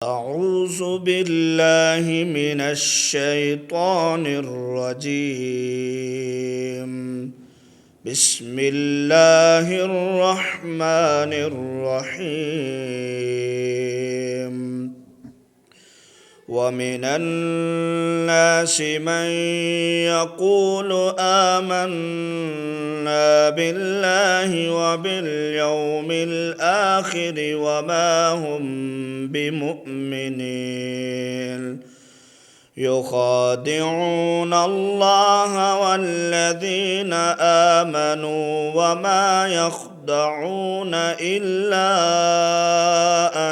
أعوذ بالله من الشيطان الرجيم. بسم الله الرحمن الرحيم. ومن الناس من يقول آمنا بالله وباليوم الآخر وما هم بمؤمنين يخادعون الله والذين آمنوا وما يخدعون إلا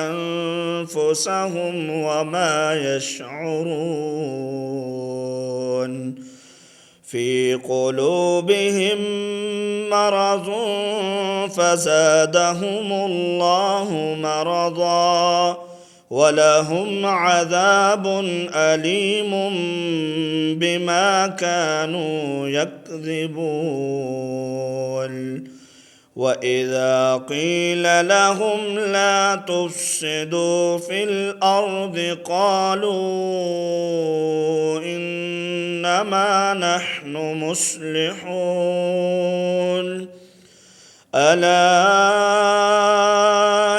أنفسهم وما يشعرون. في قلوبهم مرض فزادهم الله مرضا ولهم عذاب أليم بما كانوا يكذبون. وإذا قيل لهم لا تفسدوا في الأرض قالوا إنما نحن مصلحون. ألا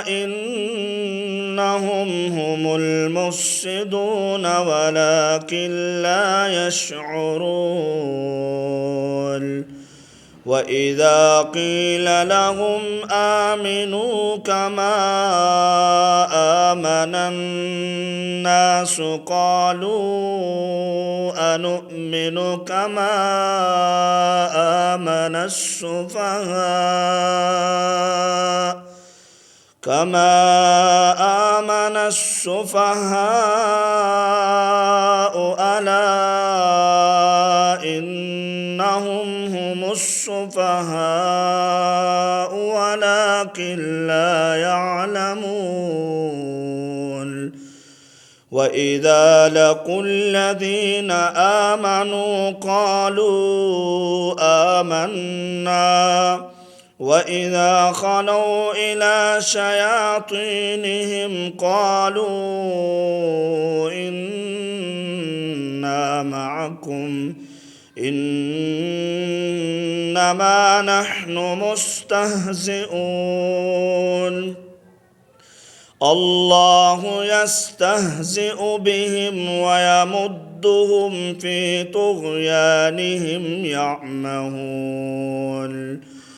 إنهم هم المفسدون ولكن لا يشعرون. وإذا قيل لهم آمنوا كما آمن الناس قالوا أنؤمن كما آمن السفهاء ألا إنهم هم السفهاء ولكن لا يعلمون. وإذا لقوا الذين آمنوا قالوا آمنا وإذا خلوا إلى شياطينهم قالوا إنا معكم إنما نحن مستهزئون. الله يستهزئ بهم ويمدهم في طغيانهم يعمهون.